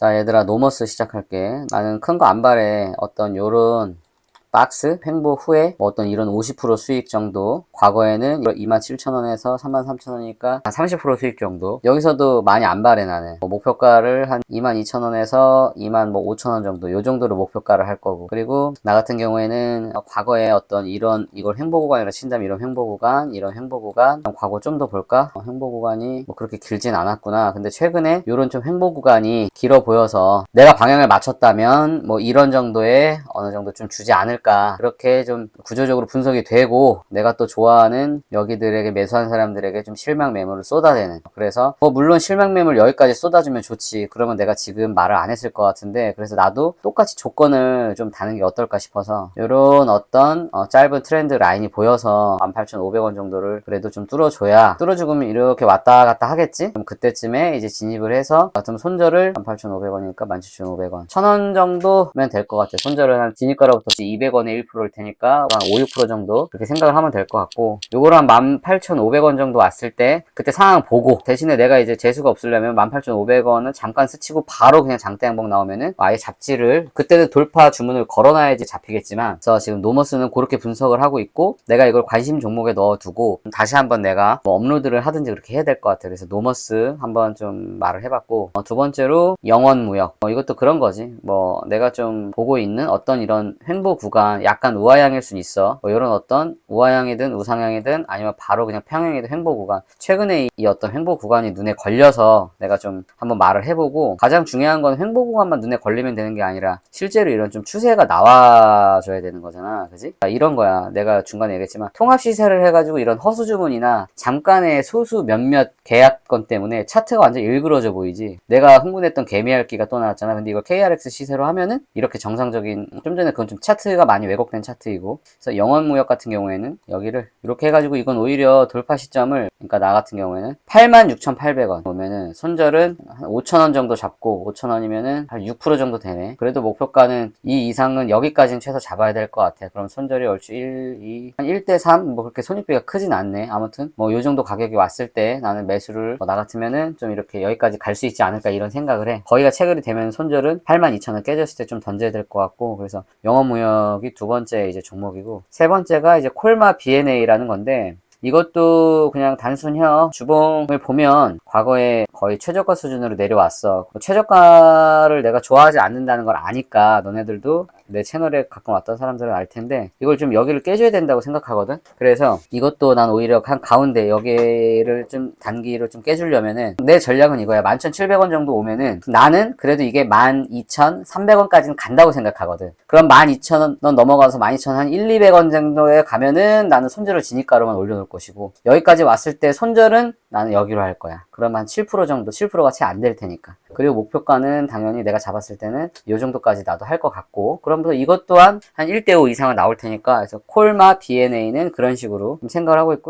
자, 얘들아, 노머스 시작할게. 나는 큰 거 안 바래. 어떤 요런 박스 횡보 후에 뭐 어떤 이런 50% 수익 정도, 과거에는 27,000원에서 33,000원이니까 한 30% 수익 정도. 여기서도 많이 안 바래. 나는 목표가를 한 22,000원에서 25,000원 정도, 요 정도로 목표가를 할 거고, 그리고 나 같은 경우에는 과거에 어떤 이걸 횡보 구간이라 친다면 이런 횡보 구간 과거 좀 더 볼까? 횡보 구간이 뭐 그렇게 길진 않았구나. 근데 최근에 요런 좀 횡보 구간이 길어 보여서 내가 방향을 맞췄다면 뭐 이런 정도의 어느 정도 좀 주지 않을까, 그렇게 좀 구조적으로 분석이 되고, 내가 또 좋아하는 여기들에게, 매수한 사람들에게 좀 실망 매물을 쏟아내는. 그래서 뭐 물론 실망 매물 여기까지 쏟아주면 좋지. 그러면 내가 지금 말을 안 했을 것 같은데, 그래서 나도 똑같이 조건을 좀 다는 게 어떨까 싶어서 요런 어떤 짧은 트렌드 라인이 보여서 18,500원 정도를 그래도 좀 뚫어줘야, 뚫어주면 이렇게 왔다 갔다 하겠지. 그럼 그때쯤에 이제 진입을 해서 같은 손절을 18,500원이니까 17,500원 1,000원 정도면 될 것 같아. 손절은 한 진입가로부터 200원에 1%일 테니까 한 5, 6% 정도 그렇게 생각을 하면 될 것 같고, 요거를 한 18,500원 정도 왔을 때 그때 상황 보고, 대신에 내가 이제 재수가 없으려면 18,500원을 잠깐 스치고 바로 그냥 장대 양봉 나오면은 아예 잡지를, 그때는 돌파 주문을 걸어놔야지 잡히겠지만, 그래서 지금 노머스는 그렇게 분석을 하고 있고, 내가 이걸 관심 종목에 넣어두고 다시 한번 내가 뭐 업로드를 하든지 그렇게 해야 될 것 같아. 그래서 노머스 한번 좀 말을 해봤고, 두 번째로 영원무역, 이것도 그런 거지. 뭐 내가 좀 보고 있는 어떤 이런 횡보 구간, 약간 우하향일 수 있어. 뭐 이런 어떤 우하향이든 우상향이든 아니면 바로 그냥 평행이든 횡보 구간, 최근에 이 어떤 횡보 구간이 눈에 걸려서 내가 좀 한번 말을 해보고, 가장 중요한 건 횡보 구간만 눈에 걸리면 되는 게 아니라 실제로 이런 좀 추세가 나와줘야 되는 거잖아, 그지? 이런 거야. 내가 중간에 얘기했지만 통합 시세를 해가지고 이런 허수 주문이나 잠깐의 소수 몇몇 계약건 때문에 차트가 완전 일그러져 보이지. 내가 흥분했던 개미알기가 또 나왔잖아. 근데 이걸 KRX 시세로 하면은 이렇게 정상적인, 좀 전에 그건 좀 차트가 많이 왜곡된 차트이고, 그래서 영원무역 같은 경우에는 여기를 이렇게 해가지고, 이건 오히려 돌파 시점을, 그러니까 나 같은 경우에는 86,800원 보면은 손절은 한 5,000원 정도 잡고, 5,000원이면은 한 6% 정도 되네. 그래도 목표가는 이 이상은 여기까지는 최소 잡아야 될 것 같아. 그럼 손절이 얼추 1, 2, 한 1대3, 뭐 그렇게 손익비가 크진 않네. 아무튼 뭐 요 정도 가격이 왔을 때 나는 매수를, 나 같으면은 좀 이렇게 여기까지 갈 수 있지 않을까, 이런 생각을 해. 거기가 체결이 되면 손절은 82,000원 깨졌을 때 좀 던져야 될 것 같고, 그래서 영업무역이 두 번째 이제 종목이고, 세 번째가 이제 콜마 BNA라는 건데, 이것도 그냥 단순혀 주봉을 보면 과거에 거의 최저가 수준으로 내려왔어. 최저가를 내가 좋아하지 않는다는 걸 아니까, 너네들도 내 채널에 가끔 왔던 사람들은 알 텐데, 이걸 좀 여기를 깨줘야 된다고 생각하거든. 그래서 이것도 난 오히려 한 가운데 여기를 좀 단기로 좀 깨주려면은, 내 전략은 이거야. 11,700원 정도 오면은 나는 그래도 이게 12,300원까지는 간다고 생각하거든. 그럼 12,000원 넘어가서 12,000원 한 1, 200원 정도에 가면은 나는 손절을 진입가로만 올려놓을 것이고, 여기까지 왔을 때 손절은 나는 여기로 할 거야. 그러면 한 7% 정도, 7%가 채 안 될 테니까. 그리고 목표가는 당연히 내가 잡았을 때는 이 정도까지 나도 할 것 같고, 그러면서 이것 또한 한 1대5 이상은 나올 테니까, 그래서 콜마 BNA는 그런 식으로 생각을 하고 있고,